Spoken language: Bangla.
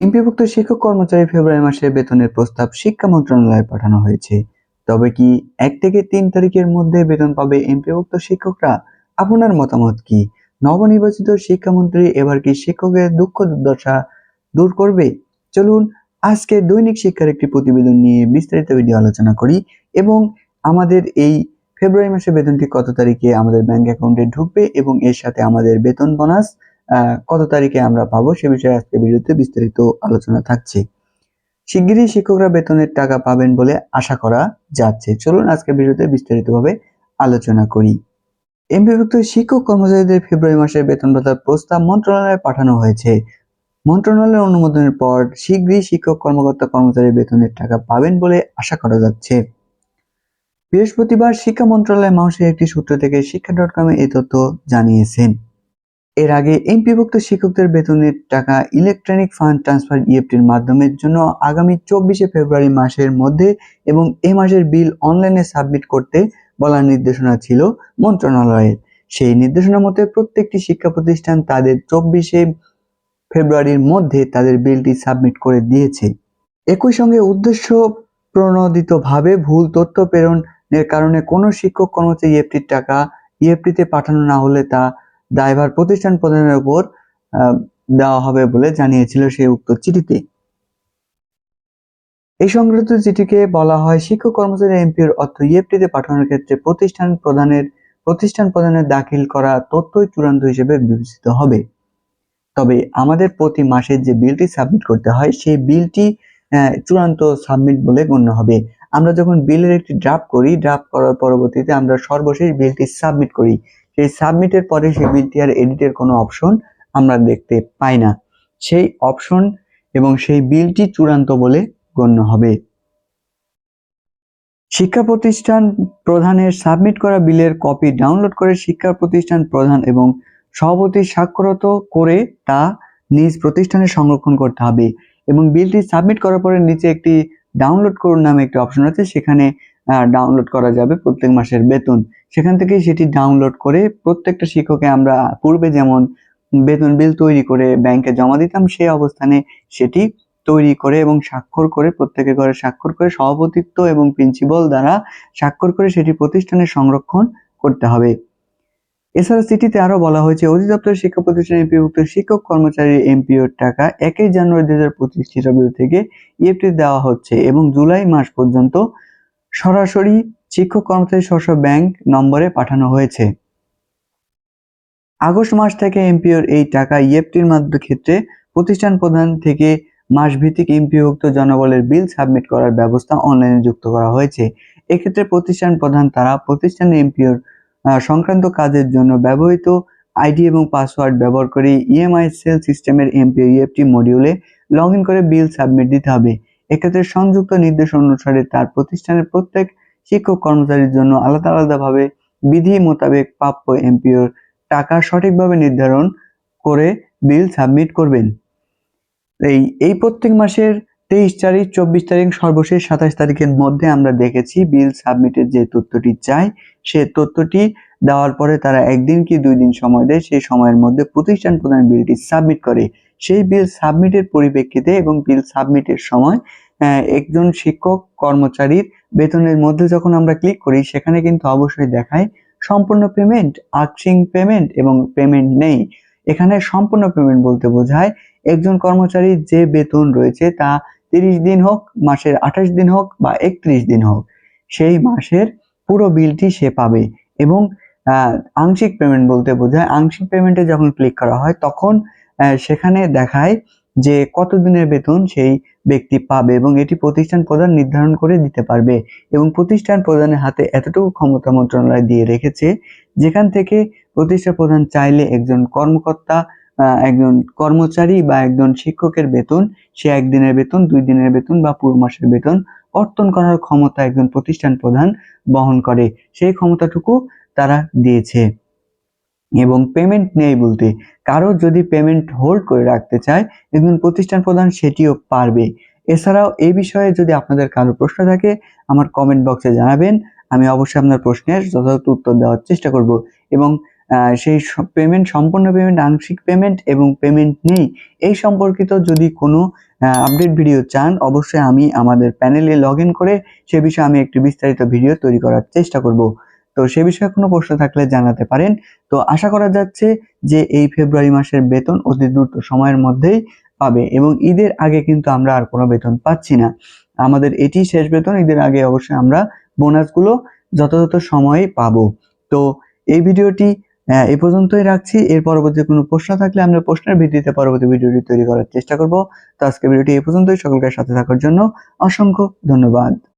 এমপিওভুক্ত শিক্ষক কর্মচারী ফেব্রুয়ারি মাসে বেতনের প্রস্তাব শিক্ষা মন্ত্রণালয়ে পাঠানো হয়েছে। তবে কি 1 থেকে 3 তারিখের মধ্যে বেতন পাবে এমপিওভুক্ত শিক্ষকরা? আপনার মতামত কি? নবনির্বাচিত শিক্ষামন্ত্রী এবার কি শিক্ষকদের দুঃখ দুর্দশা দূর করবে? চলুন আজকে দৈনিক শিক্ষার একটি প্রতিবেদন নিয়ে বিস্তারিত ভিডিও আলোচনা করি এবং আমাদের এই ফেব্রুয়ারি মাসে বেতনটি কত তারিখে আমাদের ব্যাংক অ্যাকাউন্টে ঢুকবে এবং এর সাথে আমাদের বেতন বোনাস কত তারিখে আমরা পাবো সে বিষয়ে আজকে ভিডিওতে বিস্তারিত আলোচনা থাকছে। শিগগিরই শিক্ষকরা বেতনের টাকা পাবেন বলে আশা করা যাচ্ছে। চলুন আজকে ভিডিওতে বিস্তারিতভাবে আলোচনা করি। এমপিওভুক্ত শিক্ষক কর্মচারীদের ফেব্রুয়ারি মাসের বেতন ভাতার প্রস্তাব মন্ত্রণালয়ে পাঠানো হয়েছে। মন্ত্রণালয়ের অনুমোদনের পর শিগগিরই শিক্ষক কর্মকর্তা কর্মচারী বেতনের টাকা পাবেন বলে আশা করা যাচ্ছে। বৃহস্পতিবার শিক্ষা মন্ত্রণালয়ের মহাশয় একটি সূত্র থেকে শিক্ষা.com এই তথ্য জানিয়েছেন। এর আগে এমপিভুক্ত শিক্ষকদের বেতনের টাকা ইলেকট্রনিক ফান্ড ট্রান্সফার ইএফটির মাধ্যমের জন্য আগামী 24শে ফেব্রুয়ারি মাসের মধ্যে এবং এ মাসের বিল অনলাইনে সাবমিট করতে বলার নির্দেশনা ছিল মন্ত্রণালয়ের। সেই নির্দেশনা মতে প্রত্যেকটি শিক্ষা প্রতিষ্ঠান তাদের 24শে ফেব্রুয়ারির মধ্যে তাদের বিলটি সাবমিট করে দিয়েছে। একই সঙ্গে উদ্দেশ্য প্রণোদিতভাবে ভুল তথ্য প্রেরণের কারণে কোনো শিক্ষক কর্মচারী ইএফটির টাকা ইএফটিতে পাঠানো না হলে তা দায়ভার প্রতিষ্ঠান প্রধানের উপর দেওয়া হবে বলে জানিয়েছিল সেই উক্ত চিঠিতে। এই সংক্রান্ত চিঠিকে বলা হয় শিক্ষক কর্মচারী এমপিওর অর্থ ইএফটিতে পাঠানোর ক্ষেত্রে প্রতিষ্ঠান প্রধানের দাখিল করা তথ্যই চূড়ান্ত হিসেবে বিবেচিত হবে। তবে আমাদের প্রতি মাসে যে বিলটি সাবমিট করতে হয় সেই বিলটি চূড়ান্ত সাবমিট বলে গণ্য হবে। আমরা যখন বিলের একটি ড্রাফট করি, ড্রাফট করার পরবর্তীতে আমরা সর্বশেষ বিলটি সাবমিট করি। সেই সাবমিটের পরে সেই বিলটি আর এডিটের কোনো অপশন আমরা দেখতে পাই না। সেই অপশন এবং সেই বিলটি চূড়ান্ত বলে গণ্য হবে। শিক্ষা প্রতিষ্ঠান প্রধানের সাবমিট করা বিলের কপি ডাউনলোড করে শিক্ষা প্রতিষ্ঠান প্রধান এবং সভাপতি স্বাক্ষরত করে তা নিজ প্রতিষ্ঠানে সংরক্ষণ করতে হবে এবং বিলটি সাবমিট করার পরে নিচে একটি ডাউনলোড করুন নামে একটি অপশন আছে, সেখানে ডাউনলোড করা যাবে প্রত্যেক মাসের বেতন। সেখান থেকে সেটি ডাউনলোড করে প্রত্যেকটা শিক্ষককে আমরা পূর্বে যেমন বেতন বিল তৈরি করে ব্যাংকে জমা দিতাম সেই অবস্থানে সেটি তৈরি করে এবং স্বাক্ষর করে প্রত্যেকের ঘরে স্বাক্ষর করে সভাপতিত্ব এবং প্রিন্সিপাল দ্বারা স্বাক্ষর করে সেটি প্রতিষ্ঠানে সংরক্ষণ করতে হবে। এছাড়া চিঠিতে আরো বলা হয়েছে অধিদপ্তর শিক্ষা প্রতিষ্ঠানে এমপিভুক্ত শিক্ষক কর্মচারী এমপিওর টাকা 1 জানুয়ারি 2025 খ্রিস্টাব্দ থেকে ইএফটি দেওয়া হচ্ছে এবং জুলাই মাস পর্যন্ত সরাসরি শিক্ষক কর্মচারী স্ব ব্যাংক নম্বরে পাঠানো হয়েছে। আগস্ট মাস থেকে এমপিওর এই টাকা ইএফটির মাধ্যমে ক্ষেত্রে প্রতিষ্ঠান প্রধান থেকে মাসভিত্তিক এমপিওভুক্ত জনবলের বিল সাবমিট করার ব্যবস্থা অনলাইনে যুক্ত করা হয়েছে। এক্ষেত্রে প্রতিষ্ঠান প্রধান তারা প্রতিষ্ঠানের এমপিওর সংক্রান্ত কাজের জন্য ব্যবহৃত আইডি এবং পাসওয়ার্ড ব্যবহার করে ইএমআই সেল সিস্টেমের এমপিও ইএফটি মডিউলে লগ ইন করে বিল সাবমিট দিতে হবে। এক্ষেত্রে সংযুক্ত নির্দেশ অনুসারে তার প্রতিষ্ঠানের প্রত্যেক শিক্ষক কর্মচারীর জন্য আলাদা আলাদাভাবে বিধি মোতাবেক প্রাপ্য এমপিওর টাকা সঠিকভাবে নির্ধারণ করে বিল সাবমিট করবেন। এই প্রত্যেক মাসের 23 তারিখ, 24 তারিখ, সর্বশেষ 27 তারিখের মধ্যে আমরা দেখেছি বিল সাবমিটের যে তথ্যটি চাই সে তথ্যটি দেওয়ার পরে তারা 1 দিন কি 2 দিন সময় দেয়, সেই সময়ের মধ্যে প্রতিষ্ঠান প্রধান বিলটি সাবমিট করে। সেই বিল সাবমিটের পরিপ্রেক্ষিতে এবং বিল সাবমিটের সময় একজন শিক্ষক কর্মচারীর বেতনের মধ্যে যখন আমরা ক্লিক করি সেখানে কিন্তু অবশ্যই দেখায় সম্পূর্ণ পেমেন্ট, আংশিক পেমেন্ট এবং পেমেন্ট নেই। এখানে সম্পূর্ণ পেমেন্ট বলতে বোঝায় একজন কর্মচারীর যে বেতন রয়েছে তা 30 দিন হোক, মাসের 28 দিন হোক বা 31 দিন হোক, সেই মাসের পুরো বিলটি সে পাবে। এবং আংশিক পেমেন্ট বলতে বোঝায় আংশিক পেমেন্টে যখন ক্লিক করা হয় তখন সেখানে দেখায় যে কত দিনের বেতন সেই ব্যক্তি পাবে এবং এটি প্রতিষ্ঠান প্রধান নির্ধারণ করে দিতে পারবে এবং প্রতিষ্ঠান প্রধানের হাতে এতটুকু ক্ষমতা মন্ত্রণালয় দিয়ে রেখেছে যেখান থেকে প্রতিষ্ঠান প্রধান চাইলে একজন কর্মকর্তা, একজন কর্মচারী বা একজন শিক্ষকের বেতন সে 1 দিনের বেতন, 2 দিনের বেতন বা পুরো মাসের বেতন কর্তন করার ক্ষমতা একজন প্রতিষ্ঠান প্রধান বহন করে, সেই ক্ষমতাটুকু তারা দিয়েছে। এবং পেমেন্ট নেই বলতে কারো যদি পেমেন্ট হোল্ড করে রাখতে চায় একজন প্রতিষ্ঠান প্রধান সেটিও পারবে। এছাড়াও এই বিষয়ে যদি আপনাদের কারো প্রশ্ন থাকে আমার কমেন্ট বক্সে জানাবেন, আমি অবশ্যই আপনার প্রশ্নের যথাযথ উত্তর দেওয়ার চেষ্টা করব। এবং সেই পেমেন্ট, সম্পূর্ণ পেমেন্ট, আংশিক পেমেন্ট এবং পেমেন্ট নেই এই সম্পর্কিত যদি কোনো আপডেট ভিডিও চান, অবশ্যই আমি আমাদের প্যানেলে লগ ইন করে সে বিষয়ে আমি একটি বিস্তারিত ভিডিও তৈরি করার চেষ্টা করব। তো সে বিষয়ে কোনো প্রশ্ন থাকলে জানাতে পারেন। তো আশা করা যাচ্ছে যে এই ফেব্রুয়ারি মাসের বেতন অতি দ্রুত সময়ের মধ্যেই পাবে এবং ঈদের আগে কিন্তু আমরা আর কোনো বেতন পাচ্ছি না। আমাদের এটি শেষ বেতন, ঈদের আগে অবশ্যই আমরা বোনাসগুলো যথাযথ সময়ে পাবো। তো এই ভিডিওটি এই পর্যন্তই রাখছি। এর পরবর্তী কোনো প্রশ্ন থাকলে আমরা প্রশ্নের ভিত্তিতে পরবর্তী ভিডিওটি তৈরি করার চেষ্টা করব। তো আজকে ভিডিওটি এই পর্যন্তই। সকলকে সাথে থাকার জন্য অসংখ্য ধন্যবাদ।